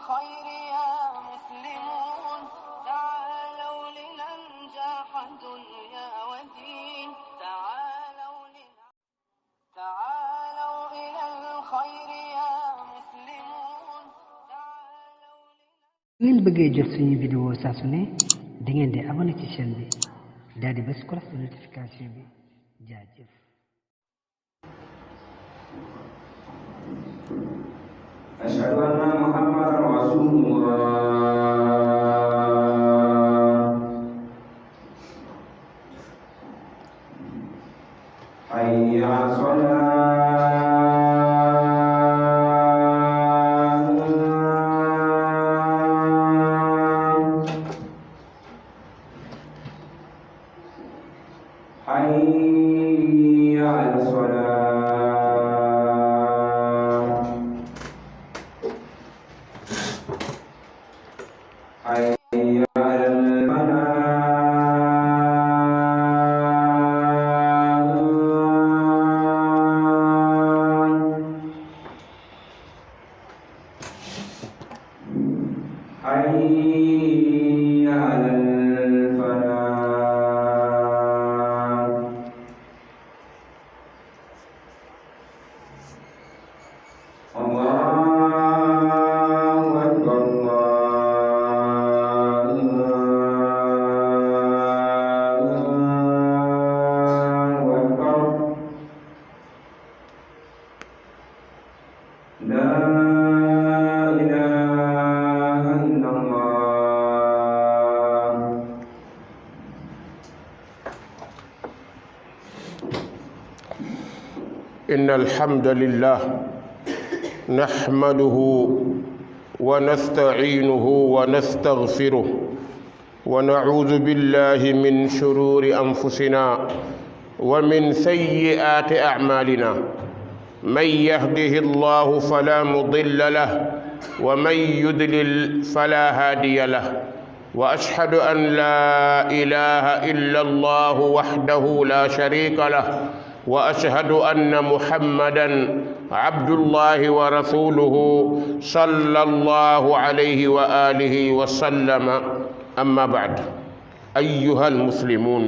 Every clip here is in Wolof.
الخير يا مسلمون تعالوا لننجح دنيا ودين تعالوا إلى الخير يا مسلمون ngeen bëggee jot suñu vidéo saa su ne da ngeen di abonné ci chaîne bi daal di bës cloche de notification bi jaajëf. أشهد أن محمدا رسول الله حي على الصلاة حي على الصلاة حي على الفلاح حي على الفلاح الله أكبر الله أكبر لا إله إلا الله إن الحمد لله نحمده ونستعينه ونستغفره ونعوذ بالله من شرور أنفسنا ومن سيئات أعمالنا من يهده الله فلا مضل له ومن يضلل فلا هادي له وأشهد أن لا إله إلا الله وحده لا شريك له وأشهد أن محمدا عبد الله ورسوله صلى الله عليه وآله وسلم أما بعد أيها المسلمون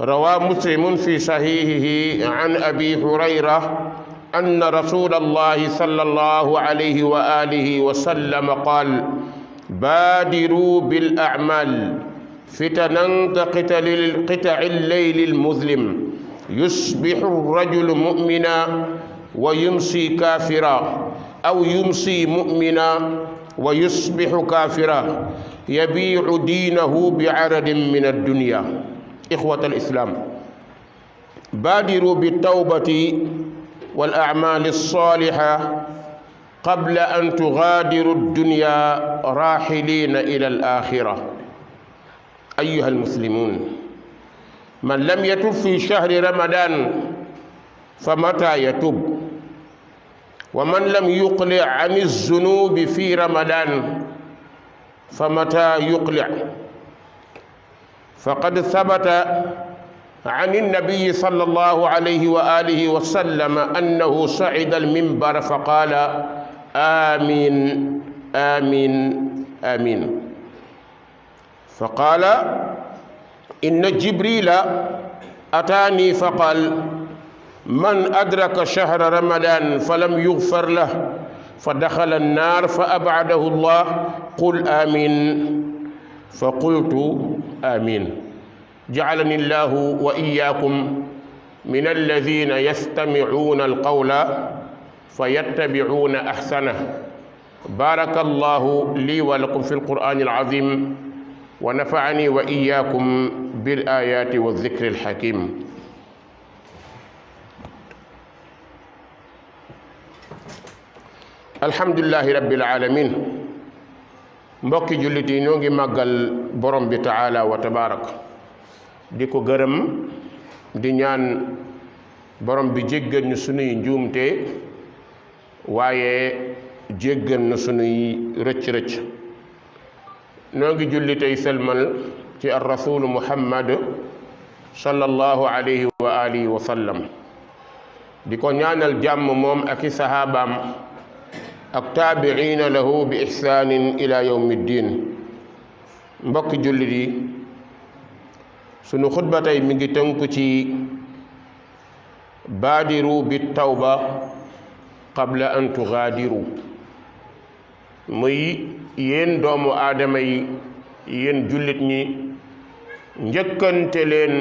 روى مسلم في صحيحه عن أبي هريرة أن رسول الله صلى الله عليه وآله وسلم قال بادروا بالأعمال فتنا كقطع الليل المظلم يصبح الرجل مؤمنا ويمسي كافرا أو يمسي مؤمنا ويصبح كافرا يبيع دينه بعرض من الدنيا. إخوة الإسلام بادروا بالتوبة والأعمال الصالحة قبل أن تغادروا الدنيا راحلين إلى الآخرة. أيها المسلمون من لم يتب في شهر رمضان فمتى يتوب؟ ومن لم يقلع عن الذنوب في رمضان فمتى يقلع؟ فقد ثبت عن النبي صلى الله عليه وآله وسلم أنه صعد المنبر فقال آمين آمين آمين. فقال إن جبريل أتاني فقال من أدرك شهر رمضان فلم يغفر له فدخل النار فأبعده الله قل آمين. فقلت آمين. جعلني الله وإياكم من الذين يستمعون القول فيتبعون أحسنه. بارك الله لي ولكم في القرآن العظيم ونفعني وإياكم بالآيات والذكر الحكيم. الحمد لله رب العالمين. mbokki jullit yi ñoo ngi màggal borom bi taala wa tabarak di ko gërëm di ñaan borom bi jéggal ñu sunuy njuumte waaye jéggal na sunuy rëcc-rëcc. noo ngi julli tey selmal ci ar rasul muhammad sallallahu alayhi wa alihi wa sallam di ko ñaanal jàmm moom ak i sahabaam ak taabiina lahu bi ihsaanin ila yawmi ddin. mbokki jullit yi, sunu xutba tey mi ngi tënku ci baadiru bi tawba qabla an tugaadiru, muy yéen doomu aadama yi, yéen jullit ñi, njëkkante leen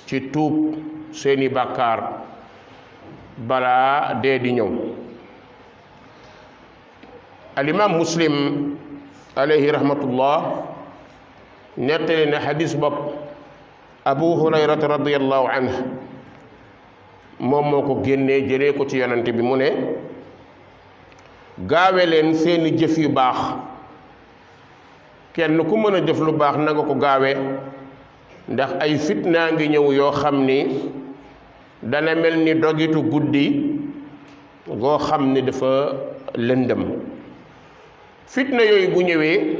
ci tuub seeni bàkkaar balaa dee di ñëw. alimaam muslim alayhi rahmatullah nettali na xadis bopp abu hurayrata radiallahu anhu moom moo ko génnee jëlee ko ci yonante bi mu ne gaawe leen seeni jëf yu baax, kenn ku mën a jëf lu baax na nga ko gaawe, ndax ay fitnaa ngi ñëw yoo xam ni dana mel ni dogitu guddi goo xam ni dafa lëndëm. fitna yooyu bu ñëwee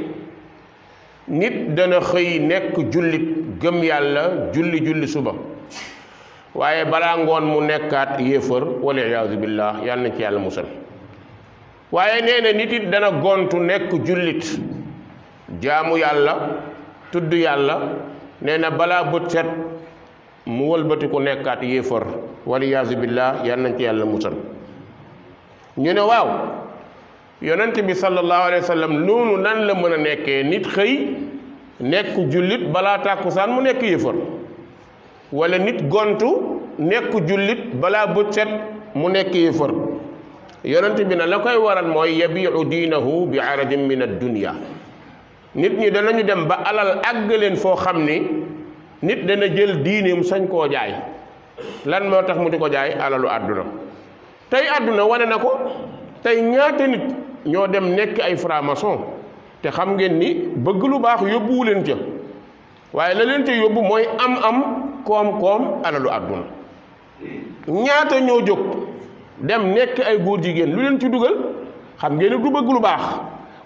nit dana xëy nekk jullit gëm yàlla julli suba, waaye balaa ngoon mu nekkaat yéefar wal iyaazu billah, yàlla na ci yàlla musal. waaye nee na nit it dana gontu nekk jullit jaamu yàlla tudd yàlla, nee na balaa bët set mu wëlbati ku nekkaat yéefar wal iyaazu billah, yàlla na ci yàlla musal. ñu ne waaw yonent bi sallallahu alayhi wa sallam noonu nan la mën a nekkee nit xëy nekk jullit balaa tàkkusaan mu nekk yéefar, wala nit gontu nekk jullit balaa bët set mu nekk yéefar? yonent bi na la koy waral mooy yabiu diinahu bi aradin min ad-dunya. nit ñi danañu dem ba alal àgg leen foo xam ni nit dana jël diineem sañ koo jaay. lan moo tax mu di ko jaay? alalu àdduna. tey àdduna wane na ko. tey ñaata nit ñoo dem nekk ay franc-maçon te xam ngeen ni bëgg lu baax yóbbuwu leen ca, waaye la leen ca yóbbu mooy am koom-koom alalu àdduna. ñaata ñoo jóg dem nekk ay góor jigéen, lu leen ci dugal? xam ngeen du bëgg lu baax,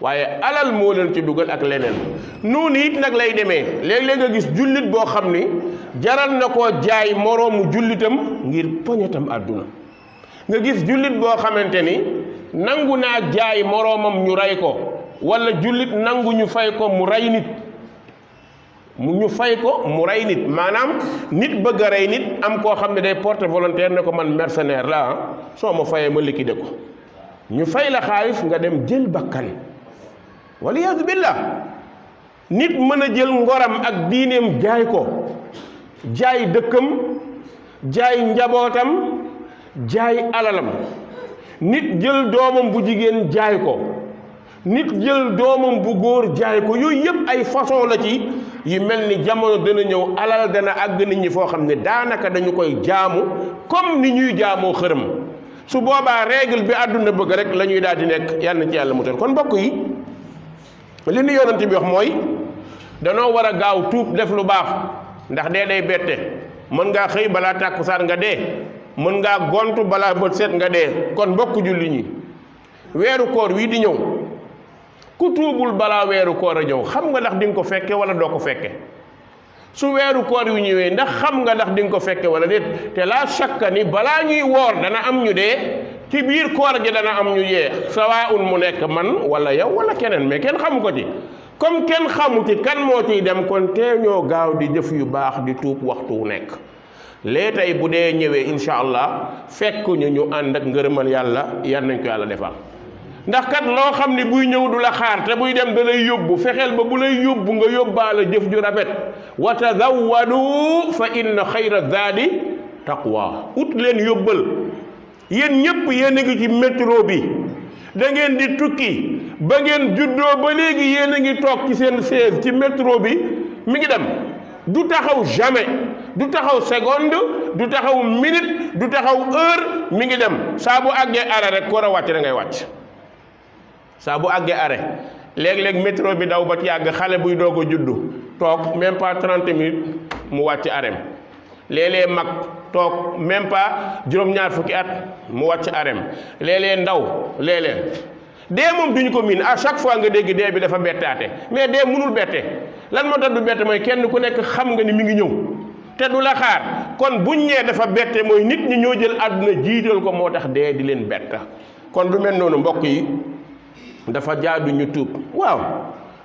waaye alal moo leen ci dugal ak leneen. noonu it nag lay demee. léeg-léeg nga gis jullit boo xam ni jaral na koo jaay moroomu jullitam ngir poñetam àdduna. nga gis jullit boo xamante ni nangu naa jaay moroomam ñu rey ko, wala jullit nangu ñu fay ko mu rey nit, maanaam nit bëgg a rey nit, am koo xam ne day porter volontaire ne ko man mercenaire la soo ma fayee ma liquider ko, ñu fay la xaalis nga dem jël bakkan waliyaadu billah. nit mën a jël ngoram ak diineem jaay ko, jaay dëkkam, jaay njabootam, jaay alalam. nit jël doomam bu jigéen jaay ko, nit jël doomam bu góor jaay ko. yooyu yëpp ay façon la ci yi mel ni jamono dana ñëw alal dana àgg nit ñi foo xam ne daanaka dañu koy jaamu comme ni ñuy jaamoo xërëm. su boobaa règle bi àdduna bëgg rek la ñuy daal di nekk. yàlla na ci yàlla mutal. kon mbokk yi, li nu yonent bi wax mooy danoo war a gaaw tuub def lu baax, ndax dee day bette. mën ngaa xëy balaa tàkkusaan nga dee, mën ngaa gontu balaa bët set nga dee. kon mbokk julli ñi, weeru koor wii di ñëw ku tuubul balaa weeru koor a ñëw, xam nga ndax di nga ko fekke wala doo ko fekke? su weeru koor yu ñëwee ndax xam nga ndax di nga ko fekke wala déet? te laa shakka ni balaa ñuy woor dana am ñu dee, ci biir koor gi dana am ñu yee, sawaa'un mu nekk man wala yow wala keneen, mais kenn xamu ko ci. comme kenn xamu ci kan moo ciy dem, kon tee ñoo gaaw di jëf yu baax di tuub waxtu wu nekk. lee tey bu dee ñëwee incha allah fekk ñu ànd ak ngërëmal yàlla, yal nañ ko yàlla defal. ndax kat loo xam ni buy ñëw du la xaar te buy dem da lay yóbbu, fexeel ba bu lay yóbbu nga yóbbaale jëf ju rafet. wa tazawwadu fa inna xayra zaadi taqwa. ut leen yóbbal. yéen ñëpp yéen a ngi ci métro bi, da ngeen di tukki ba ngeen juddoo ba léegi yéen a ngi toog ci seen chaise ci métro bi, mi ngi dem. du taxaw jamais, du taxaw seconde, du taxaw minute, du taxaw heure, mi ngi dem. saa bu àggee arrêt rek ko war a wàcc da ngay wàcc. saa bu àggee arrêt léeg-léeg métro bi daw ba ci yàgg xale buy doog a juddu toog même pas 30 minutes mu wàcc arrêt. léeg-léeg mag toog même pas juróom-ñaar fukki at mu wàcc arrêt. léeg-léeg ndaw léeg-léeg dee moom duñu ko miin. à chaque fois nga dégg dee bi dafa bettaate, mais dee mënul bette. lan moo tax du bette mooy kenn ku nekk xam nga ni mi ngi ñëw te du la xaar. kon buñ ñee dafa bette mooy nit ñi ñoo jël àdduna jiital ko, moo tax dee di leen bett. kon lu mel noonu mbokk yi dafa jaadu ñu tuub. waaw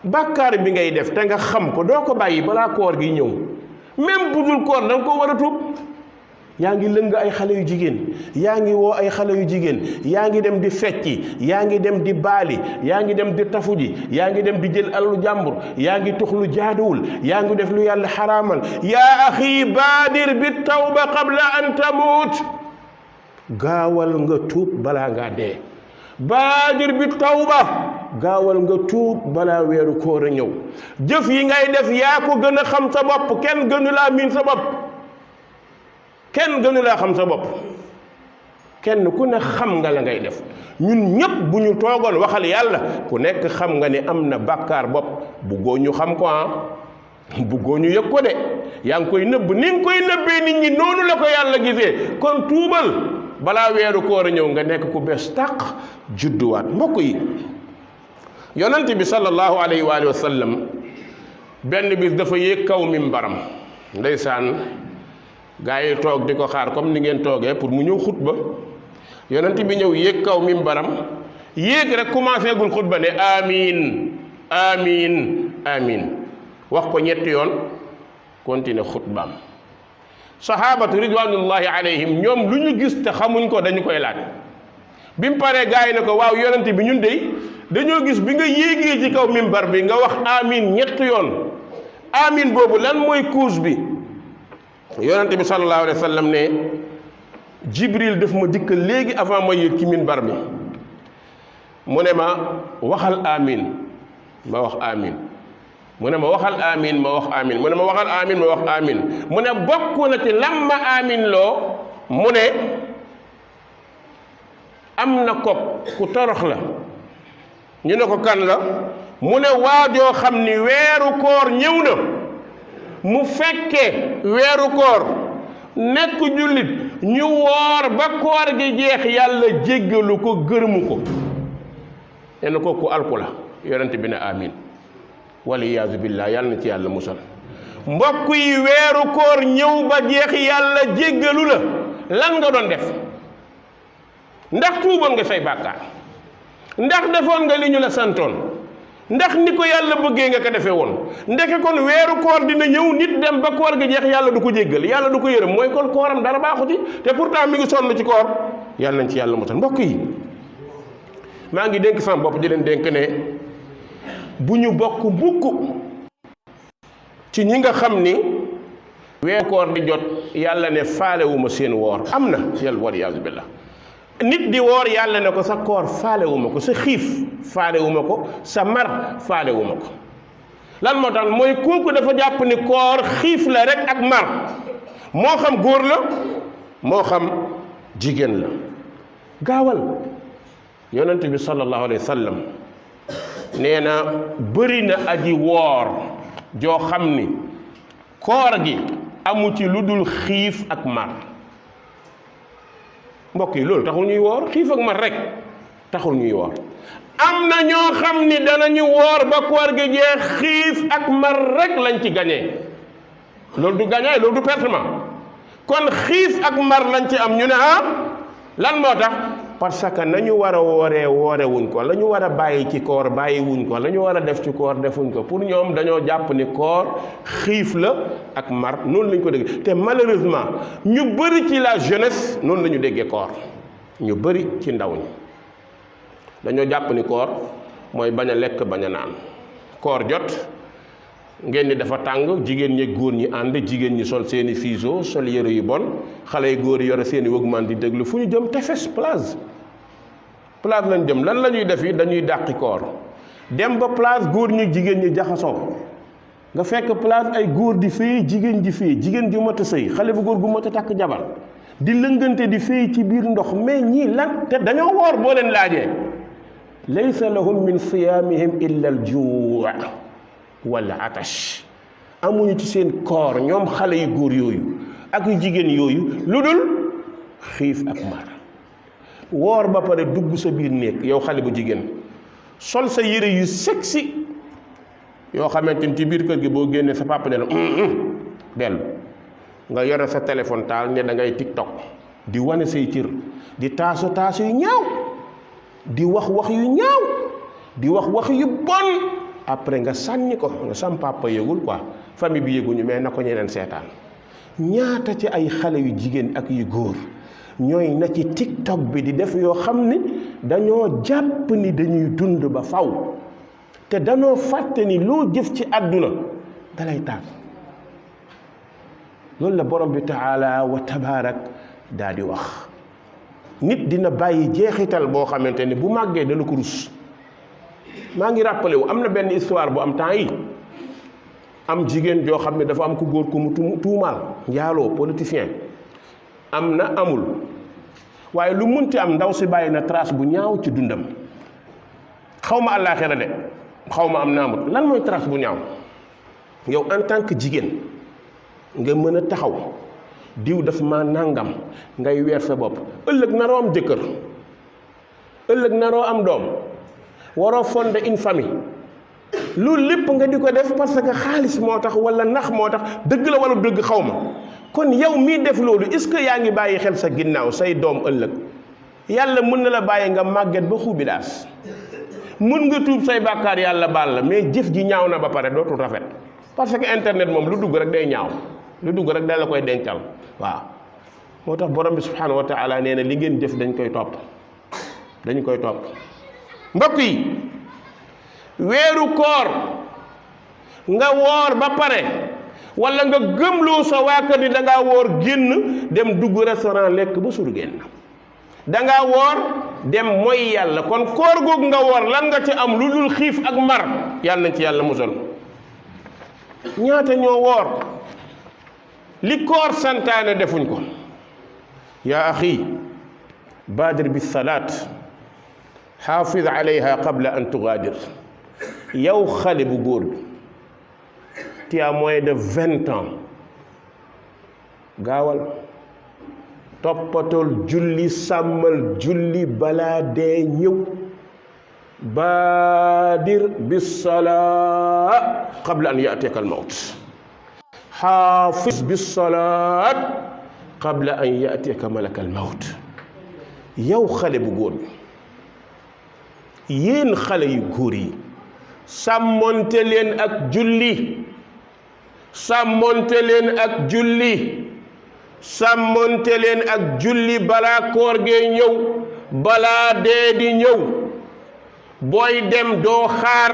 bàkkaar bi ngay def te nga xam ko doo ko bàyyi balaa koor gi ñëw même bu dul koor da nga ko war a tuub. yaa ngi lëng ay xale yu jigéen yaa ngi woo ay xale yu jigéen yaa ngi dem di fecci yaa ngi dem di baali yaa ngi dem di tafu ji yaa ngi dem di jël alalu jàmbur yaa ngi tux lu jaaduwul yaa ngi def lu yàlla xaraamal yaa axi baadir bi tawba qabla an tamuut gaawal nga tuub balaa ngaa dee. baadir bi tawba gaawal nga tuub balaa weeru koor a ñëw. jëf yi ngay def yaa ko gën a xam sa bopp kenn gënu laa miin sa bopp kenn gënu laa xam sa bopp kenn ku ne xam nga la ngay def. ñun ñëpp bu ñu toogoon waxal yàlla ku nekk xam nga ne am na bàkkaar bopp buggoo ñu xam ko buggoo ñu yëg ko de yaa ngi koy nëbb ni nga koy nëbbee nit ñi noonu la ko yàlla gisee. kon tuubal balaa weeru koor a ñëw nga nekk ku bees tàq judduwaat. mbokk yi yonent bi sallallahu alayhi wa sallam benn bis dafa yéeg kaw mimbaram ndeysaan gaa yi toog di ko xaar comme ni ngeen toogee pour mu ñëw xutba. yonent bi ñëw yéeg kaw mimbaram yéeg rek commencé gul xutba ne amiin amiin amiin wax ko ñetti yoon continuer xutbaam. sahabatu ridwanullahi alayhim ñoom lu ñu gis te xamuñ ko dañu koy laaj. bi mu paree gaa yi ne ko waaw yonent bi ñun dey dañoo gis bi nga yéegee ci kaw mimbar bi nga wax amiin ñetti yoon amiin boobu lan mooy cause bi. yonent bi sallallahu alayhi wa sallam ne jibril daf ma dikkal léegi avant ma yéeg ci minbar bi mu ne ma waxal amiin ma wax amiin mu ne ma waxal amiin ma wax amiin mu ne ma waxal amiin ma wax amiin mu ne bokk na ci lam ma amiin loo mu ne am na ko ku torox la ñu ne ko kan la mu ne waajoo xam ni weeru koor ñëw na mu fekkee weeru koor nekk jullit ñu woor ba koor gi jeex yàlla jéggalu ko gërëmu ko nee na kooku alku la yonent bi ne amin waliyaazu billah yàlla na ci yàlla musal. mbokk yi weeru koor ñëw ba jeex yàlla jéggalu la lan nga doon def? ndax tuuboon nga say bàkkaar? ndax defoon nga li ñu la santoon? ndax ni ko yàlla bëggee nga ko defee woon? ndeke kon weeru koor dina ñëw nit dem ba koor gi jeex yàlla du ko jéggal, yàlla du ko yërëm, mooy kon kooram dara baaxu ci, te pourtant mi ngi sonn ci koor. yàlla nañ ci yàlla musal. mbokk yi maa ngi dénk sama bopp di leen dénk ne bu ñu bokk mukk ci ñi nga xam ni weeru koor di jot yàlla ne faalewuma seen woor. am na yàlla waliyaazu billah nit di woor yàlla ne ko sa koor faalewuma ko, sa xiif faalewuma ko, sa mar faalewuma ko. lan moo tax mooy kooku dafa jàpp ni koor xiif la rek ak mar, moo xam góor la moo xam jigéen la. gaawal yonent bi sallallahu alayhi wa sallam nee na bëri na aji woor joo xam ni koor gi amu ci lu dul xiif ak mar. mbokk yi loolu taxul ñuy woor, xiif ak mar rek taxul ñuy woor. am na ñoo xam ni danañu woor ba koor gi jeex xiif ak mar rek lañ ci gañee. loolu du gañaay, loolu du pertement. kon xiif ak mar lañ ci am ñu ne lan moo tax? parce que nañu war a wooree woore wuñ ko, la ñu war a bàyyi ci koor bàyyi wuñ ko, la ñu war a def ci koor defuñ ko. pour ñoom dañoo jàpp ni koor xiif la ak mar, noonu lañ ko dégg. te malheureusement ñu bëri ci la jeunesse noonu la ñu déggee koor. ñu bëri ci ndaw ñi dañoo jàpp ni koor mooy bañ a lekk bañ a naan. koor jot ngeen ni dafa tàng, jigéen ñi góor ñi ànd, jigéen ñi sol seeni fiso, sol yëre yu bon, xale yu góor yi yore seeni wëgmaan di déglu. fu ñu jëm? tefes, plage lañ jëm. lan la ñuy def yi? dañuy dàqi koor. dem ba plage góor ñi jigéen ñi jaxasoo, nga fekk plage ay góor di féey, jigéen di féey, jigéen ju mat a sëy, xale bu góor gu mat a takk jabar di lëngante di féey ci biir ndox. mais ñii lan? te dañoo woor. boo leen laajee laysa lahum min siyaamihim illa al juu' wala atash. amuñu ci seen koor ñoom xale yu góor yooyu ak yu jigéen yooyu lu dul xiif ak mar. woor ba pare dugg sa biir néeg yow xale bu jigéen, sol sa yére yu sexy yoo xamante ni ci biir kër gi boo génnee sa papa ne la dellu. nga yore sa téléphone taal ne da ngay TikTok di wane say cër, di taasu yu ñaaw. di wax wax yu ñaaw di wax wax yu bon après nga sànni ko nga sam papa yëgul quoi famille bi yëguñu mais na ko ñeneen seetaan. ñaata ci ay xale yu jigéen ak yu góor ñooy na ci TikTok bi di def yoo xam ni dañoo jàpp ni dañuy dund ba faw te dañoo fàtte ni loo jëf ci àdduna dalay taal. loolu la borom bi taala wa tabaarak daa di wax nit dina bàyyi jeexital boo xamante ni bu màggee dana ko rus. maa ngi rappelé wu am na benn histoire bu am temps yi am jigéen joo xam ne dafa am ku góor ku mu tuumaal njaaloo politicien am na amul waaye lu munti am ndaw si bàyyi na trace bu ñaaw ci dundam xaw ma àllaaxira de xaw ma am na amul lan mooy trace bu ñaaw yow en tant que jigéen nga mën a taxaw diw daf ma nangam ngay weer sa bopp ëllëg naroo am jëkkër ëllëg naroo am doom waroo fonder une famille loolu lépp nga di ko def parce que xaalis moo tax wala nax moo tax dëgg la wala dëgg xaw ma kon yow mii def loolu est-ce que yaa ngi bàyyi xel sa ginnaaw say doom ëllëg yàlla mën na la bàyyi nga màgget ba xuubi daas mën nga tuub say bàkkaar yàlla baal la mais jëf ji ñaaw na ba pare dootul rafet parce que internet moom lu dugg rek day ñaaw lu dugg rek da la koy dencal waaw moo tax borom bi subhanahu wa taala nee na li ngeen jëf dañ koy topp mbokk yi weeru koor nga woor ba pare wala nga gëmloo sa waa kër ni da ngaa woor génn dem dugg restaurant lekk ba sur génn da ngaa woor dem mooy yàlla kon koor googu nga woor lan nga ci am lu dul xiif ak mar yàlla nañ ci yàlla musal ñaata ñoo woor li koor santaane defuñ ko yaa axi baadir bis salaat xaafid alayha qabla an tugaadir yow xale bu góor bi tu as moins de 20 ans gaawal toppatool julli sàmmal julli balaa dee ñëw baadir bis salaa qabla an yaateka al mawt xaafis bis salaat qabla an yaateka malaka al mawt yow xale bu góor bi yéen xale yu góor yi sàmmonte leen ak julli sàmmonte leen ak julli sàmmonte leen ak julli balaa koor gee ñëw balaa dee di ñëw booy dem doo xaar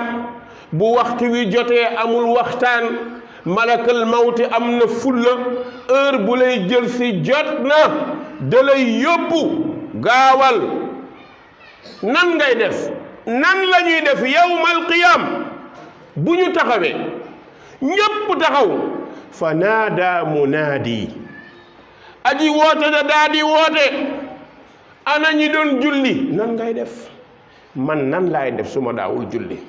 bu waxtu wi jotee amul waxtaan malakal mawti am na fulla heure bu lay jël si jot na da lay yóbbu gaawal nan ngay def nan la ñuy def yawmal qiyaam bu ñu taxawee ñépp taxaw fa naada munaadi aji woote da daa di woote ana ñi doon julli nan ngay def man nan laay def su ma daawul julli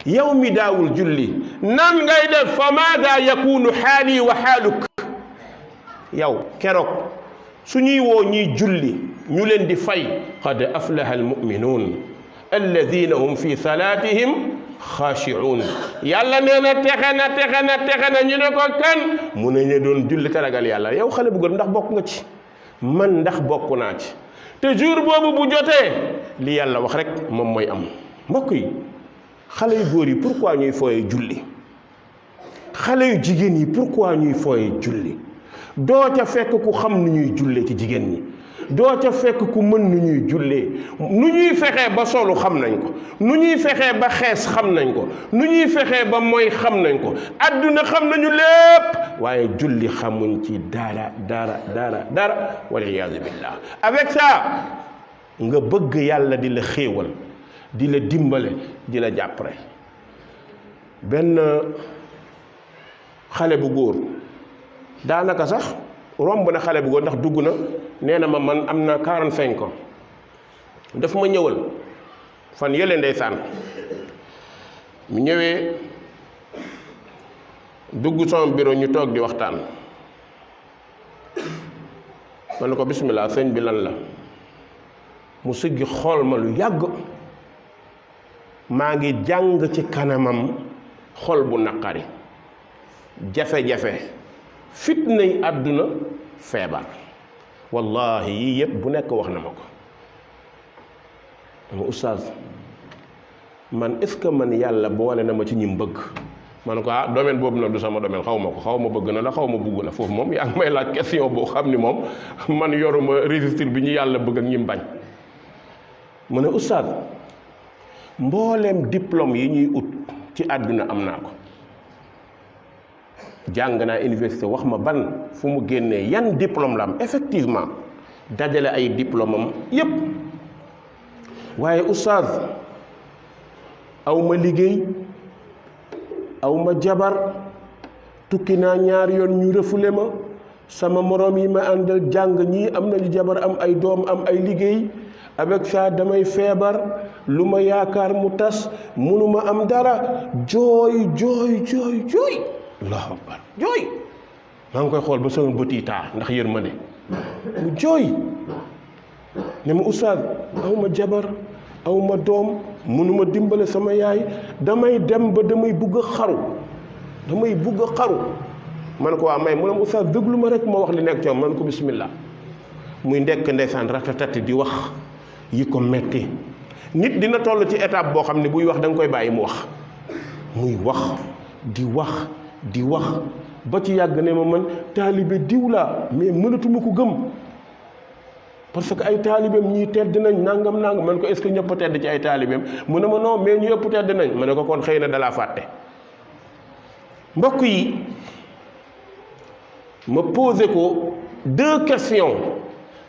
yow mi daawul julli nan ngay def fa maada yakunu xaali wa xaaluk yow keroog su ñuy woo ñiy julli ñu leen di fay qad aflaha almuminuun alladina hum fi salaatihim xaashicuun yàlla nee na texe na ñu ne ko kan mu ne ñu doon julli te ragal yàlla yow xale bu góor ndax bokk nga ci man ndax bokk naa ci te jour boobu bu jotee li yàlla wax rek moom mooy am mbokk yi xale yu góor yi pourquoi ñuy fooye julli xale yu jigéen yi pourquoi ñuy fooye julli doo ca fekk ku xam nu ñuy jullee ci jigéen ñi doo ca fekk ku mën nu ñuy jullee nu ñuy fexee ba solu xam nañ ko nu ñuy fexee ba xees xam nañ ko nu ñuy fexee ba mooy xam nañ ko adduna xam nañu lépp waaye julli xamuñ ci dara wal iyaazu billah avec ça nga bëgg yàlla di la xéewal di la dimbale di la jàppale benn xale bu góor daanaka sax romb na xale bu góor ndax dugg na nee na ma man am na 45 ans daf ma ñëwal fan yële ndeysaan mu ñëwee dugg sama bureau ñu toog di waxtaan ma ne ko bismillah sëñ bi lan la mu siggi xool ma lu yàgg maa ngi jàng ci kanamam xol bu naqari jafe-jafe fitnay àdduna feebar wallahi yii yëpp bu nekk wax na ma ko dama oustaz man est-ce que man yàlla boole na ma ci ñim bëgg man ko domaine boobu nag du sama domaine xaw ma ko xaw ma bëgg na la xaw ma bugg la foofu moom yaa ngi may laaj question boo xam ni moom man yoruma registre bi ñu yàlla bëgg ak ñim bañ mu ne oustaz mbooleem diplôme yi ñuy ut ci àdduna am naa ko jàng naa université wax ma ban fu mu génnee yan diplôme la am effectivement dajale ay diplôme am yépp waaye oustaz aw ma liggéey aw ma jabar tukki naa ñaar yoon ñu refule ma sama moroom yi ma àndal jàng ñii am nañu jabar am ay doom am ay liggéey avec ça damay feebar lu ma yaakaar mu tas munuma am dara jooy allahu akbar jooy maa ngi koy xool ba sama bët yi taa ndax yërmande mu jooy ne ma oustaz aw ma jabar aw ma doom munuma dimbale sama yaay damay dem ba damay bugg a xaru man ko waa may mu ne ma oustaz déglu ma rek ma wax li nekk ci man ko bismillah muy ndekk ndeysaan ratatati di wax yi ko metti nit dina toll ci étape boo xam ne buy wax da nga koy bàyyi mu wax muy wax di wax ba ci yàgg ne ma man taalibe diw laa mais mënatuma ko gëm parce que ay taalibeem ñii tedd nañ nangam man ko est-ce que ñëpp a tedd ci ay taalibeem mu ne ma non mais ñu ëpp tedd nañ ma ne ko kon xëy na dalaa fàtte mbokk yi ma posé ko 2 questions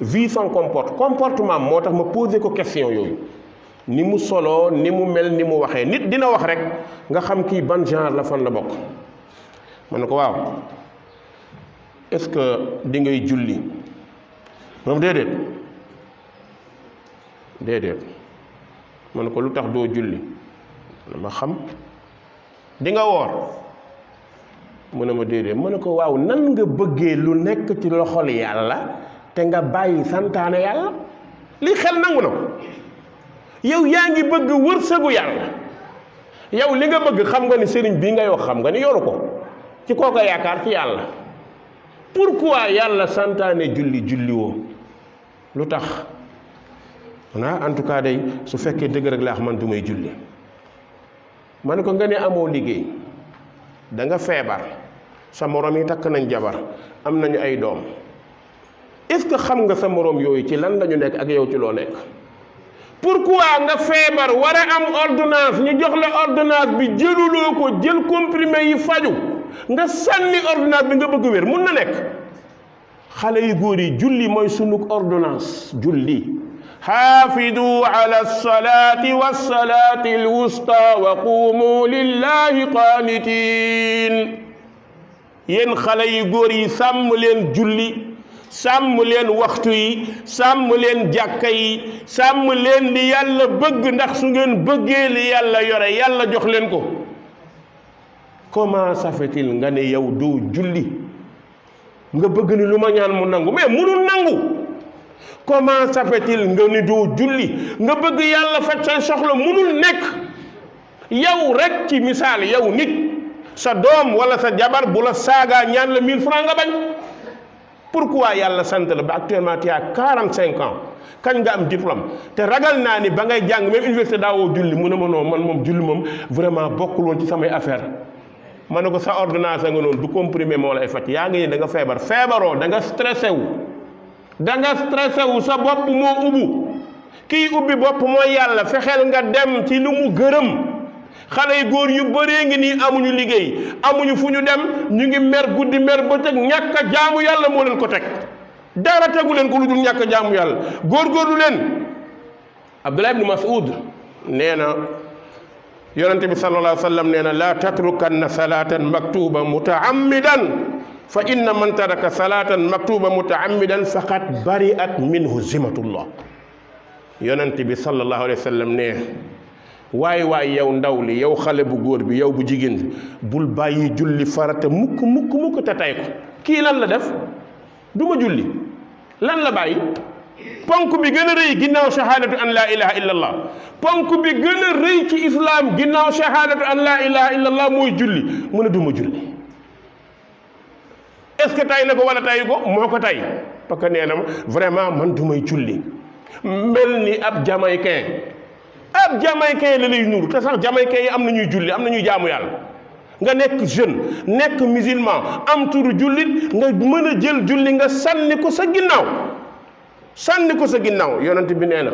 vie sans comportement moo tax ma posé ko question yooyu ni mu soloo ni mu mel ni mu waxee nit dina wax rek nga xam kii ban genre la fan la bokk ma ne ko waaw est-ce que di ngay julli moom déedéet ma ne ko lu tax doo julli ma xam di nga woor mu ne ma déedéet ma ne ko waaw nan nga bëggee lu nekk ci loxol yàlla te nga bàyyi santaane yàlla li xel nangu na ko yow yaa ngi bëgg wërsëgu yàlla yow li nga bëgg xam nga ni sëriñ bii ngay wax xam nga ni yoru ko ci kooka yaakaar ci yàlla pourquoi yàlla santaane julli woo lu tax en tout cas day su fekkee dëgg rek laa man du may julli ma ne ko nga ne amoo liggéey da nga feebar sa morom yi takk nañ jabar am nañu ay doom est-ce que xam nga sa morom yooyu ci lan lañu nekk ak yow ci loo nekk pourquoi nga feebar war a am ordonnance ñu jox la ordonnance bi jëluloo ko jël comprimé yi faju nga sànni ordonnance bi nga bëgg wér mun na nekk xale yu góor yi julli mooy sunug ordonnance julli xaafidu ala salaati wassalaati alwusta wa qumu lillahi qaanitiin yéen xale yu góor yi sàmm leen julli sàmm leen waxtu yi sàmm leen jàkka yi sàmm leen li yàlla bëgg ndax su ngeen bëggee li yàlla yore yàlla jox leen ko comment ça fait-il nga ne yow doo julli nga bëgg ni lu ma ñaan mu nangu mais munul nangu comment ça fait-il nga ni doo julli nga bëgg yàlla faj sa soxla munul nekk yow rek ci misaal yow nit sa doom wala sa jabar bu la saagaa ñaan la 1000 francs nga bañ pourquoi yàlla sant la ba actuellement tu as 45 ans kañ nga am diplôme te ragal naa ni ba ngay jàng même université daawoo julli mu ne ma non man moom julli moom vraiment bokkul woon ci samay affaire ma ne ko sa ordonnance nga noonu du comprimé moo lay faj yaa ngi ni da nga feebar feebaroo da nga stressé wu sa bopp moo ubbu kii ubbi bopp mooy yàlla fexeel nga dem ci lu mu gërëm xale yu góor yu bëree ngi nii amuñu liggéey amuñu fu ñu dem ñu ngi mer guddi mer bëccëg ñàkk a jaamu yàlla moo leen ko teg dara tegu leen ko lu dul ñàkk a jaamu yàlla góorgóorlu leen Abdullah ibn Mas'ud nee na yonente bi sallallahu alayhi wa sallam nee na laa tatrukanna salatan maktuba mutaammidan fa inna man taraka salatan maktuba mutaammidan faqad bari'at minhu zimatullah yonente bi sallallahu alayhi wa sallam nee waay yow ndaw li yow xale bu góor bi yow bu jigéen bi bul bàyyi julli farata mukk te tay ko kii lan la def du ma julli lan la bàyyi ponk bi gën a rëy ginnaaw shahadatu an laa ilaha illa allah ponk bi gën a rëy ci islam ginnaaw shahadatu an laa ilaha illa allah mooy julli mu ne du ma julli est ce que tay na ko wala tayu ko moo ko tay parce que nee na vraiment man du may julli mel ni ab jamaïcain ab jamaïcain la lay nuru te sax jamaïcain yi am na ñuy julli am na ñuy jaamu yàlla nga nekk jeune nekk musulman am turu jullit nga mën a jël julli nga sànni ko sa ginnaaw yonent bi nee na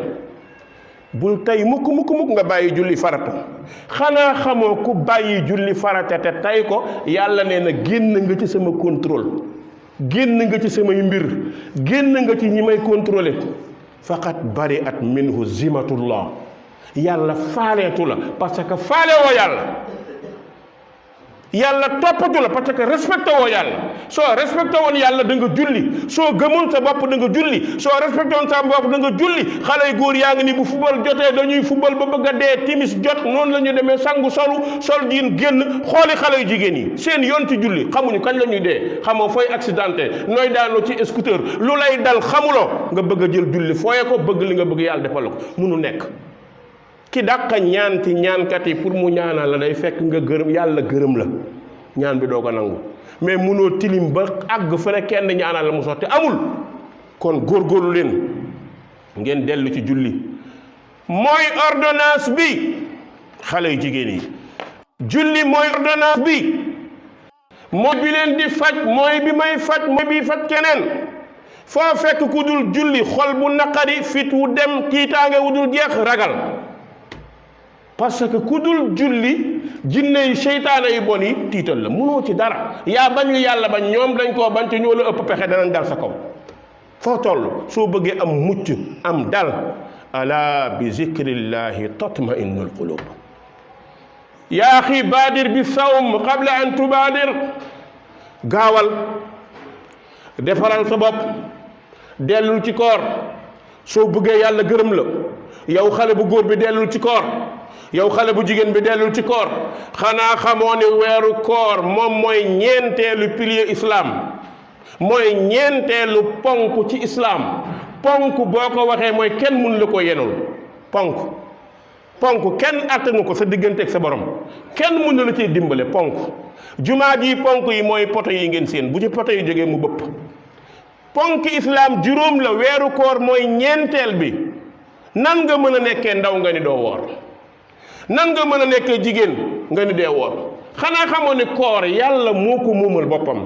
bul tey mukk nga bàyyi julli farata xanaa xamoo ku bàyyi julli farata te tey ko yàlla nee na génn nga ci sama contrôle génn nga ci samay mbir génn nga ci ñi may contrôler faqat bari'at minhu zimatullah yàlla faaleetu la parce que faale woo yàlla toppatu la parce que respecté woo yàlla soo respecté woon yàlla da nga julli soo gëmoon sa bopp da nga julli soo respecté woon sa bopp da nga julli xale yu góor yaa ngi ni bu football jotee dañuy football ba bëgg a dee timis jot noonu la ñu demee sangu sol diin génn xooli xale yu jigéen yi seen yoon ci julli xamuñu kañ la ñuy dee xamoo fooy accidenté nooy daanoo ci scooter lu lay dal xamuloo nga bëgg a jël julli fooye ko bëgg li nga bëgg yàlla defal ko munu nekk ki dàqa ñaan ci ñaankat yi pour mu ñaanal la day fekk nga gërëm yàlla gërëm la ñaan bi doo ko nangu mais munoo tilim ba àgg fene kenn ñaanal la mu sotti amul kon góorgóorlu leen ngeen dellu ci julli mooy ordonnance bi xale yu jigéen yi julli mooy ordonnance bi mooy bi leen di faj mooy bi may faj mooy bi faj keneen foo fekk ku dul julli xol bu naqari fit wu dem tiitaange wu dul jeex ragal parce que ku dul julli jinne yi seytaane yi bon yi tiital la mënoo ci dara yaa bañ li yàlla bañ ñoom dañ koo bañ te ñoo la ëpp pexe danañ dal sa kaw foo toll soo bëggee am mucc am dal ala bi zikrillahi tatma'innul qulub yaa axi baadir bi sawm qabla an tubaadir gaawal defaral sa bopp dellul ci koor soo bëggee yàlla gërëm la yow xale bu góor bi dellul ci koor yow xale bu jigéen bi dellul ci koor xanaa xamoo ne weeru koor moom mooy ñeenteelu pilier islam mooy ñeenteelu ponk ci islam ponk boo ko waxee mooy kenn mun la ko yenul ponk kenn attanu ko sa digganteeg sa borom kenn mun na la ciy dimbale ponk jumaa ji ponk yi mooy poto yi ngeen seen bu ci poto yi jógee mu bëpp ponk islam juróom la weeru koor mooy ñeenteel bi nan nga mën a nekkee ndaw nga ni doo woor nan nga mën a nekkee jigéen nga ni dee woor xanaa xamoo ne koor yàlla moo ko moomal boppam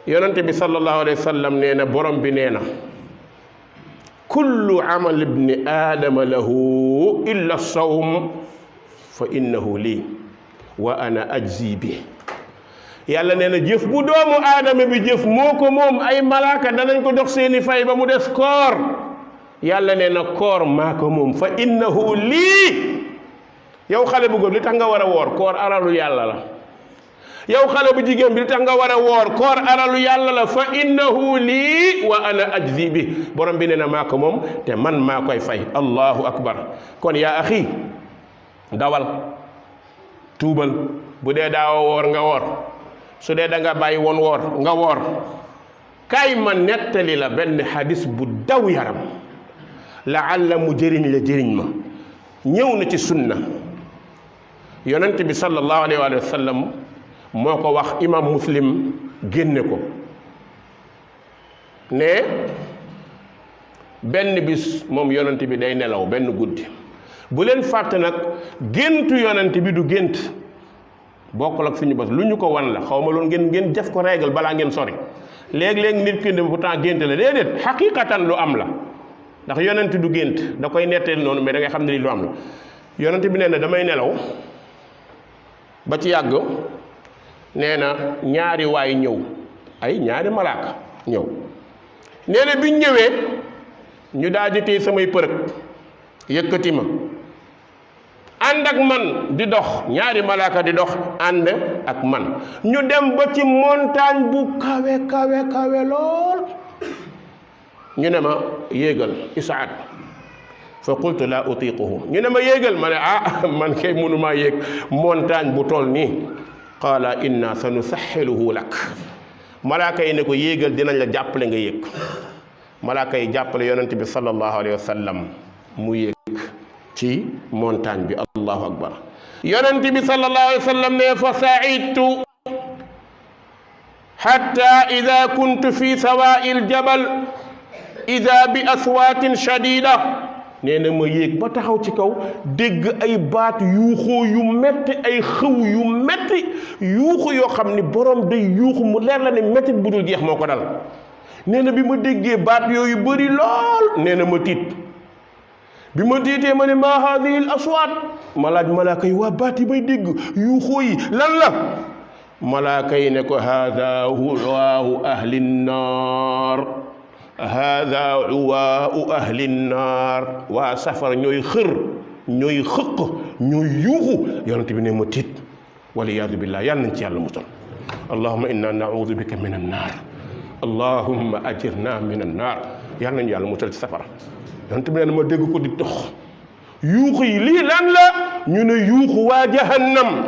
yonente bi sallallahu alayhi wa sallam nee na borom bi nee na kullu amal ibni aadama lahu illa sawm fa innahu lii wa ana ajzi bi yàlla nee na jëf bu doomu aadama bi jëf moo ko moom ay malaaka danañ ko dox seeni fay ba mu des koor yàlla nee na koor maa ko moom fa innahu lii yow xale bu góor li tax nga war a woor koor aralu yàlla la yow xale bu jigéen bi li tax nga war a woor koor aralu yàlla la fa innahu lii wa ana ajzi bi borom bi nee na maa ko moom te man maa koy fay allahu akbar kon yaa axi dawal tuubal bu dee daawa woor nga woor su dee da nga bàyyi woon woor nga woor kay ma nettali la benn xadis bu daw yaram laalla mu jëriñ la jëriñ ma ñëw na ci sunna yonent bi sallallahu alayhi wa sallam moo ko wax imam muslim génne ko ne benn bis moom yonent bi day nelaw benn guddi bu leen fàtte nag géntu yonent bi du gént bokkul ak suñu bos lu ñu ko wan la xaw ma loolu ngeen def ko règle balaa ngeen sori léeg-léeg nit ki ne pourtant gént la déedéet xaqiqatan lu am la ndax yonent du gént da koy netteel noonu mais da ngay xam ne li lu am la yonent bi nee na damay nelaw ba ci yàgg nee na ñaari waay ñëw ay ñaari malaaka ñëw nee na biñ ñëwee ñu daal di téye samay përëg yëkkati ma ànd ak man di dox ñaari malaaka di dox ànd ak man ñu dem ba ci montagne bu kawe lool ñu ne ma yéegal isaat fa qultu la utiquhu ñu ne ma yéegal ma ne man kay mënumaa yéeg montagne bu toll nii qaala inna sa nusaxiluhu lak malaaka yi ne ko yéegal dinañ la jàppale nga yéeg malaaka yi jàppale yonent bi sallallahu alayhi wa sallam mu yéeg ci montagne bi allahu akbar yonent bi sallallahu alayhi wa sallam ne fa saidtu hatta ida kuntu fi sawa'i aljabal ida bi aswaatin shadida nee na ma yéeg ba taxaw ci kaw dégg ay baat yuuxoo yu metti ay xëw yu metti yuuxu yoo xam ni borom day yuuxu mu leer la ne mettit bu dul jeex moo ko dal nee na bi ma déggee baat yooyu bëri lool nee na ma tiit bi ma tiitee ma ne maa haadihi l aswaat ma laaj malaaka yi waa baat yi may dégg yuuxoo yi lan la malaaka yi ne ko haada uwaahu ahli nnaar haada uwaau ahli nnaar waa safara ñooy xër ñooy xëq ñooy yuuxu yonent bi ne ma tiit waliyaadu billah yàlla nañ ci yàlla musal allahumma inna naudu bika min annaar allahumma ajirna min annaar yàlla nañu yàlla musal ci safara yonent bi ne ma dégg ko di dox yuuxu yi lii lan la ñu ne yuuxu waa jahannam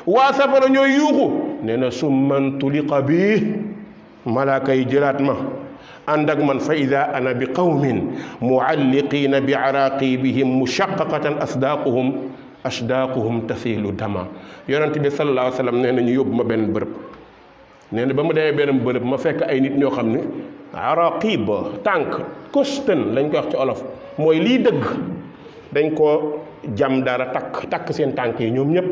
waa safara ñooy yuuxu nee na summan tuliqa bi malaaka yi jëlaat ma ànd ak man fa ida ana bi qawmin mualliqiina bi araqibihim mushaqaqatan asdaaquhum tasilu dama yonent bi sallallahu alayhi wa sallam nee na ñu yóbbu ma benn bërëb nee na ba mu demee benn bërëb ma fekk ay nit ñoo xam ne araqib tànk kosten lañ ko wax ci olof mooy lii dëgg dañ ko jam dara takk seen tànk yi ñoom ñëpp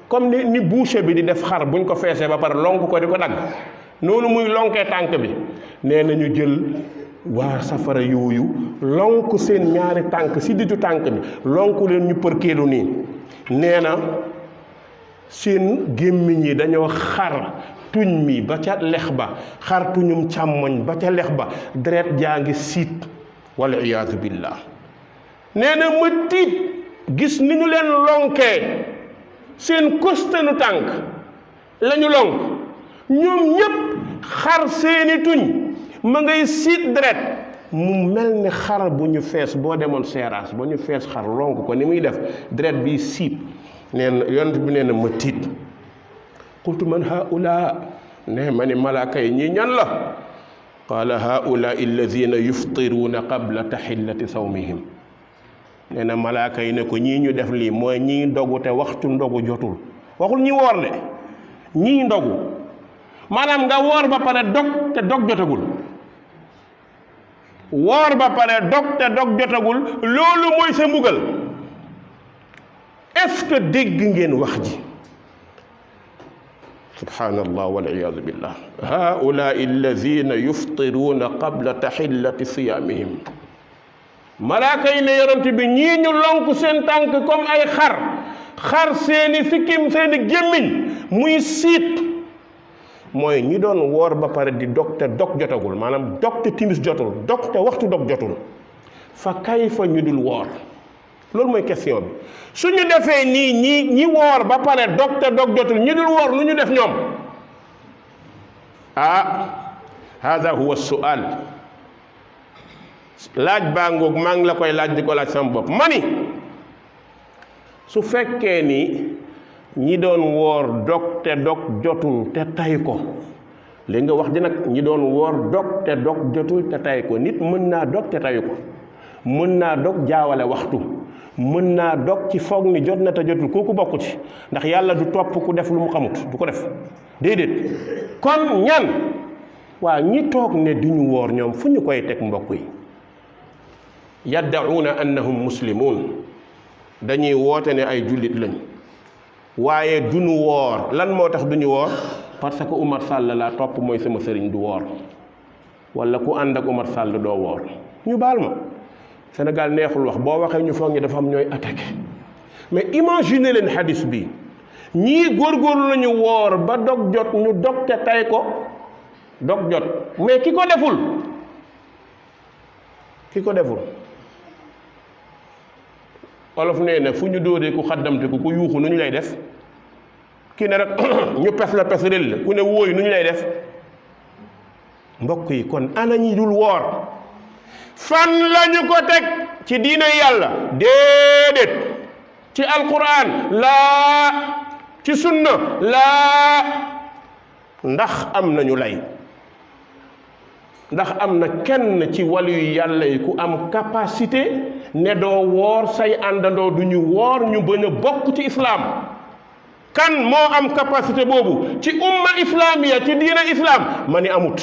comme ni boucher bi di def xar buñ ko feesee ba pare lonk ko di ko dagg noonu muy lonkee tànk bi nee na ñu jël waa safara yooyu lonk seen ñaari tànk si ditu tànk bi lonk leen ñu përkeelu nii nee na seen gémmiñ yi dañoo xar tuñ mi ba ca lex ba xar tuñum càmmoñ ba ca lex ba deret jaa ngi siit wal iyaadu billah nee na ma tiit gis ni ñu leen lonkee seen kostanu tànk lañu lonk ñoom ñépp xar seeni tuñ ma ngay siit deret mu mel ni xar bu ñu fees boo demoon seeraas ba ñu fees xar lonk ko ni muy def deret bi siit nee na yonent bi nee na ma tiit qultu man haula ne ma ni malaaka yi ñii ñan la qaala haula alladina yuftiruuna qabla taxillati sawmihim nee na malaaka yi ne ko ñii ñu def lii mooy ñii ndogu te waxtu ndogu jotul waxul ñi woor de ñii ndogu maanaam nga woor ba pare dog te dog jotagul woor ba pare dog te dog jotagul loolu mooy sa mbugal est-ce que dégg ngeen wax ji subhanallah waliyadu billah haulai alladina yuftiruuna qabla taxillati siyaamihim malaaka yi ne yonent bi ñii ñu lonk seen tànk comme ay xar seeni sikkim seeni gémmiñ muy siit mooy ñi doon woor ba pare di dog te dog jotagul maanaam dog te timis jotul dog te waxtu dog jotul fa kayfa ñu dul woor loolu mooy question bi su ñu defee nii ñi woor ba pare dog te dog jotul ñi dul woor lu ñu def ñoom hada huwa sual laaj baa ngoog maa ngi la koy laaj di ko laaj sama bopp mani su fekkee ni ñi doon woor dog te dog jotul te tay ko léegi nga wax ji nag ñi doon woor dog te dog jotul te tay ko nit mën naa dog te tayu ko mën naa dog jaawale waxtu mën naa dog ci foog ni jot na te jotul kooku bokku ci ndax yàlla du topp ku def lu mu xamut du ko def déedéet kon ñan waa ñi toog ne duñu woor ñoom fu ñu koy teg mbokk yi yaddauna annahum muslimun dañuy woote ne ay jullit lañ waaye duñu woor lan moo tax duñu woor parce que Oumar Sall laa topp mooy sama sëriñ du woor wala ku ànd ak Oumar Sall doo woor ñu baal ma Sénégal neexul wax boo waxee ñu foog ñi dafa am ñooy attaqué mais imagine leen hadis bi ñii góorgóorlu nañu woor ba dog jot ñu dog te tay ko dog jot mais ki ko deful olof nee na fu ñu dóoree ku xaddamte ku yuuxu nu ñu lay def kii ne rek ñu pes la pes rel la ku ne wóoyu nu ñu lay def mbokk yi kon ana ñi dul woor fan lañu ko teg ci diine yàlla déedéet ci alquran laa ci sunna laa ndax am nañu lay ndax am na kenn ci wàllu yu yàlla yi ku am capacité ne doo woor say àndandoo du ñu woor ñu bañ a bokk ci islam kan moo am capacité boobu ci umma islamiya ci diina islam ma ni amut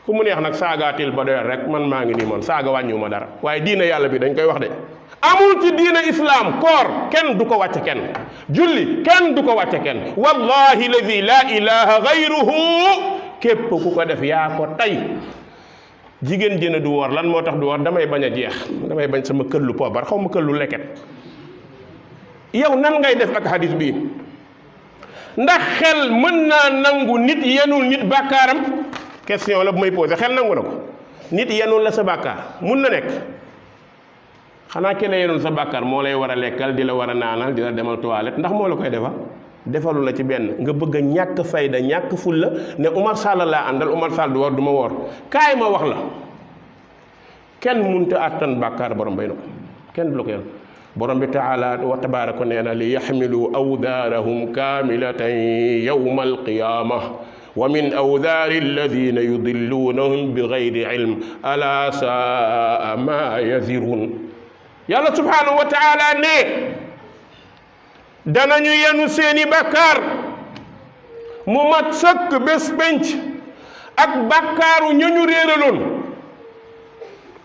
ku mu neex nag saagaatil ba doyal rek man maa ngi nii man saaga wàññiwuma dara waaye diina yàlla bi dañ koy wax de amul ci diina islam koor kenn du ko wàcce kenn julli kenn du ko wàcce kenn wallahi lazi la ilaha gayruhu képp ku ko def yaa ko tey jigéen jëne du woor lan moo tax du woor damay bañ a jeex damay bañ sama këllu poobar xaw ma këllu leket yow nan ngay def ak hadis bi ndax xel mën naa nangu nit yenul nit bàkkaaram question la bu may posé xel nangu na ko nit yenul la sa bàkkaar mun na nekk xanaa kenn yenul sa bàkkaar moo lay war a lekkal di la war a naanal di la demal toilette ndax moo la koy defal defalu la ci benn nga bëgg a ñàkk fayda ñàkk fulla ne Umar Sall laa àndal Umar Sall du war du ma woor kaay ma wax la kenn munta àttan bàkkaar borom bay na ko kenn du la ko yen borom bi taala wa tabaraka nee na li yaxmilu awdaarahum kaamilatan yawma alqiyaama wa min awdaari alladina yudilluunahum bi gayri ilm ala saa ma yazirun yàlla subhanahu wa taala ne danañu yenu seeni bàkkaar mu mat sëkk bés penc ak bàkkaaru ñañu réeraloon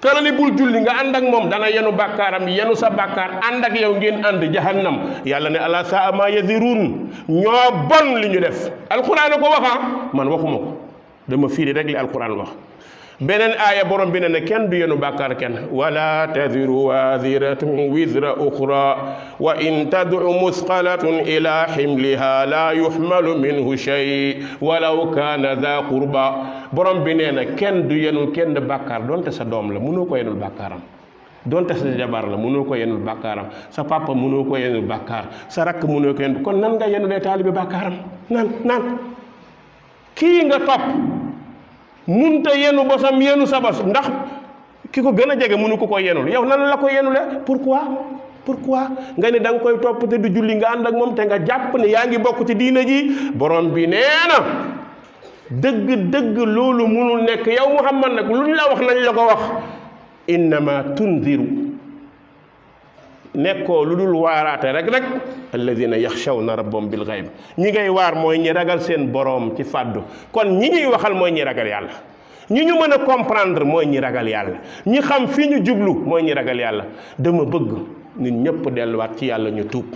tërali bul julli nga ànd ak moom dana yenu bàkkaaram yenu sa bàkkaar ànd ak yow ngeen ànd jahannam yàlla ne ala saa ma yazirun ñoo bon li ñu def alquran a ko waxa man waxuma ko dama firi rek li alquran wax beneen aaya borom bi ne kenn du yenu bàkkaar kenn wala taziru waziratun wizra uxra wa in tad'u musqalatun ila ximliha la yuxmalu minhu shay walaw kaana da qurba borom bi nee na kenn du yenul kenn bàkkaar donte sa doom la mënoo ko yenul bàkkaaram donte sa jabar la mënoo ko yenul bàkkaaram sa papa mënoo ko yenul bàkkaar sa rakk mënoo ko yenul kon nan nga yenulee taalibe bàkkaaram nan kii nga topp munta yenu bosam yenu sa bos ndax ki ko gën a jege mënu ko yenul yow nan la ko yenule pourquoi nga ne da nga koy topp te du julli nga ànd ak moom te nga jàpp ne yaa ngi bokk ci diina ji borom bi nee na dëgg loolu munul nekk yow Muhammad nag lu ñu la wax nañ la ko wax innama tunziru nekkoo lu dul waaraate rek alladina yaxshawna rabbahum bil gayb ñi ngay waar mooy ñi ragal seen boroom ci fàddu kon ñi ñuy waxal mooy ñi ragal yàlla ñi ñu mën a comprendre mooy ñi ragal yàlla ñi xam fi ñu jublu mooy ñi ragal yàlla dama bëgg ñun ñëpp delluwaat ci yàlla ñu tuub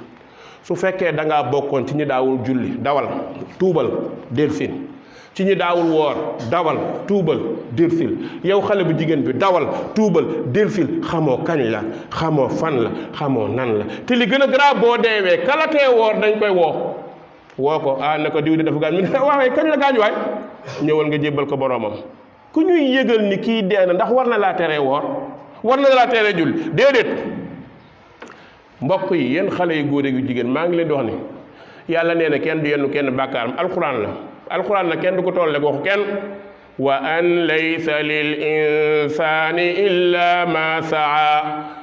su fekkee da ngaa bokkoon ci ñi daawul julli dawal tuubal delsin ci ñi daawul woor dawal tuubal delsil yow xale bu jigéen bi dawal tuubal delsil xamoo kañ la xamoo fan la xamoo nan la te li gën a grave boo deewee kalatee woor dañ koy woo ko ne ko diw di dafa gaañ mi ne waawee kañ la gaañ waay ñëwal nga jébbal ko boroomam ku ñuy yëgal ni kii dee na ndax war na laa teree woor war na laa teree julli déedéet mbokk yi yéen xale yu góor yu jigéen maa ngi leen di wax ni yàlla nee na kenn du yenn kenn bàkkaaram alquran la alquran na kenn du ko tolle waxu kenn wa an laysa lil insani illa ma saa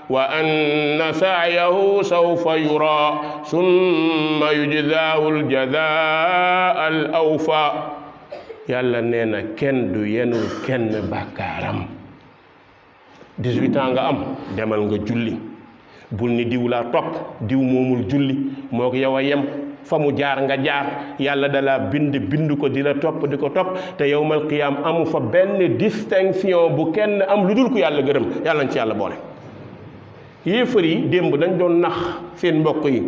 wa anna sa'yahu sawfa yura summa yujzaahu al jazaa al awfa yàlla nee na kenn du yenul kenn bàkkaaram 18 ans nga am demal nga julli bul ni diw laa topp diw moomul julli moo ko yow a yem fa mu jaar nga jaar yàlla dala bind ko di la topp di ko topp te yawmal qiyaam amu fa benn distinction bu kenn am lu dul ko yàlla gërëm yàlla nañ ci yàlla boole yéefar yi démb dañ doon nax seen mbokk yi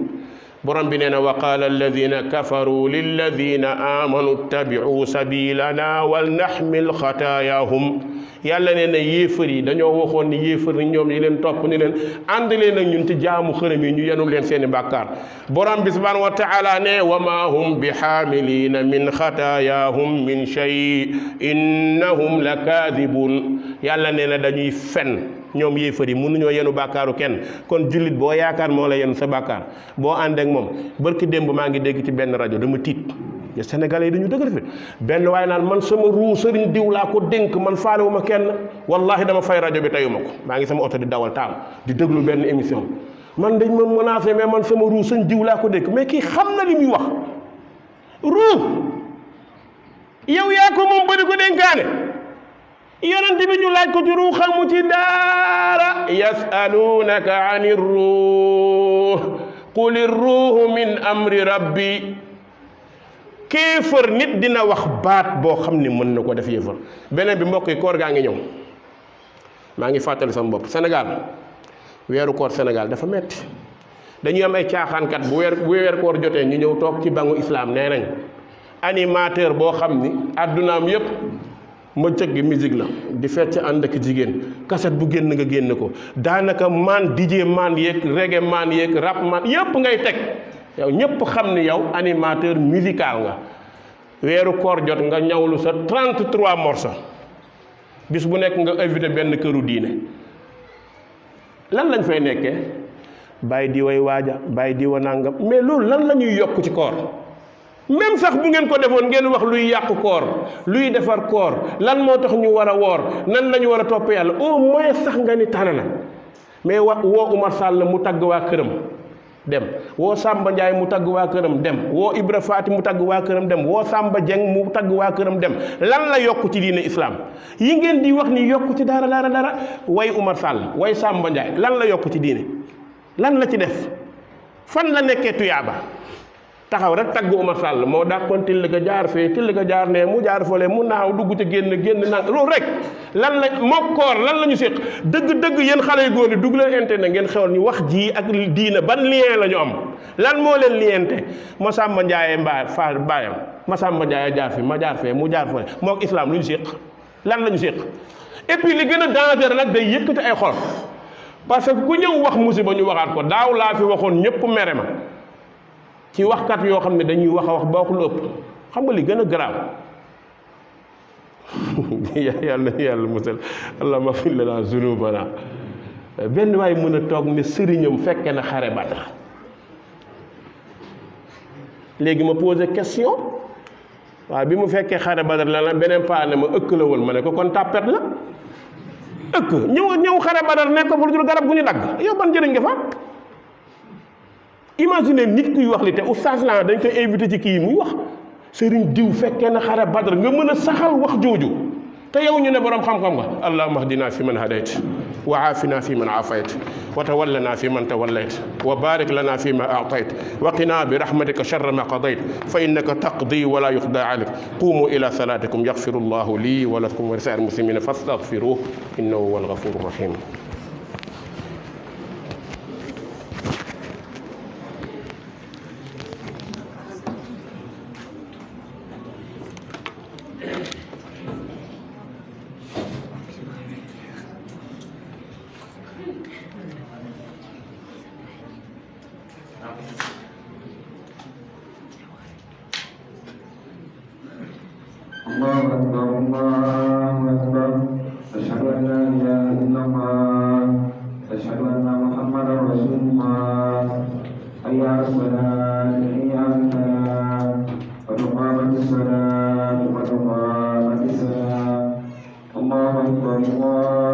borom bi nee na wa qaala alladina kafaru lilladina amanu ittabi'u sabilana wal naxmil xataayahum yàlla nee na yéefar yi dañoo waxoon ni yéefar ni ñoom yi leen topp ni leen ànd leen ak ñun ci jaamu xërëm yi ñu yenul leen seeni bàkkaar borom bi subhanahu wa taala ne wa ma hum bi xaamilina min xataayahum min shay innahum la kaadibun yàlla nee na dañuy fen ñoom yéefar yi mënuñoo yenu bàkkaaru kenn kon jullit boo yaakaar moo la yenu sa bàkkaar boo ànd ak moom barki démb maa ngi dégg ci benn rajo dama tiit te sénégalais yi dañu dëgër fi benn waaye naan man sama ruu sëriñ diw laa ko dénk man faalewuma kenn wallahi dama fay rajo bi tayuma ko maa ngi sama oto di dawal taal di déglu benn émission man dañ ma menacé mais man sama ruu sëñ diw laa ko dénk mais kii xam na li muy wax ruu yow yaa ko moom ba di ko dénkaane yonent bi ñu laaj ko ci ruu xamu ci daara yasalunaka ani ruux quli ruuhu min amri rabbi kéefër nit dina wax baat boo xam ne mën na ko def yéefër. beneen bi mbokk yi koor gaa ngi ñëw maa ngi fàttali sama bopp Sénégal weeru koor Sénégal dafa metti dañuy am ay caaxaankat bu weer koor jotee ñu ñëw toog ci bangu islam nee nañ animateur boo xam ni addunaam yépp ma cëgg musique la di fecc ànd ak jigéen kaset bu génn nga génn ko daanaka maan DJ maan yeeg reggae maan yeeg rap maan yépp ngay teg yow ñépp xam ni yow animateur musical nga weeru koor jot nga ñawlu sa 33 morceaux bis bu nekk nga invité benn këru diine lan lañ fay nekkee bàyyi di way waaja bàyyi di wa nàngam mais loolu lan la ñuy yokk ci koor même sax bu ngeen ko defoon ngeen wax luy yàqu koor luy defar koor lan moo tax ñu war a woor nan la ñu war a topp yàlla au moins sax nga ni tànn na mais woo Umar Sall mu tagg waa këram dem woo Samba Ndiaye mu tagg waa këram dem woo Ibra Faati mu tagg waa këram dem woo Samba Dieng mu tagg waa këram dem lan la yokk ci diine islam yi ngeen di wax ni yokk ci dara way Umar Sall way Samba Ndiaye lan la yokk ci diine lan la ci def fan la nekkee tuyaaba taxaw rek tagg Umar Sall moo dàqoon till ga jaar fee till ga jaar ne mu jaar fole mu naaw dugg ci génn nang loolu rek lan la moo koor lan la ñu séq dëgg yéen xale yu góor yi dugg leen internet ngeen xewal ñu wax ji ak diina ban lien la ñu am lan moo leen liente Masamba Ndiaye fa baayam Masamba Ndiaye jaar fi ma jaar fee mu jaar fole moo islam lu ñu séq lan la ñu séq et puis li gën a danger nag day yëkkati ay xol parce que ku ñëw wax musiba ñu waxaat ko daaw laa fi waxoon ñëpp mere ma ci waxkat yoo xam ne dañuy wax a wax ba wax lu ëpp xam nga li gën a garaaw yàlla musal allahumma fir lana zunubana benn waay mën a toog ne sëriñam fekke na xare Badar léegi ma posé question waaw bi mu fekkee xare Badar la beneen paa ne ma ëkk la woon ma ne ko kon tàppet la ëkk ñëw xare Badar nekk ko pour jur garab gu ñu dagg yow ban jëriñ nga fa imagine nit kuy wax li te oustaz la dañ koy invité ci kii muy wax sëriñ diw fekkee na xare Badar nga mën a saxal wax jooju te yow ñu ne borom xam-xam nga allahumma hdina fi man hadayt wa aafina fi man aafayt wa tawallana fi man tawallayt wa barik lana fi ma a'tayt wa qina bi rahmatika sharra ma qadayt fa innaka taqdi wa la yuqda alayk qumu ila salatikum yaghfiru llahu li wa lakum wa li sa'iril muslimina fastaghfiruhu innahu huwal ghafurur rahim الله أكبر أشهد أن لا إله إلا الله أشهد أن محمدا رسول الله حي على الصلاة حي على الفلاح قد قامت الصلاة قد قامت الصلاة الله أكبر الله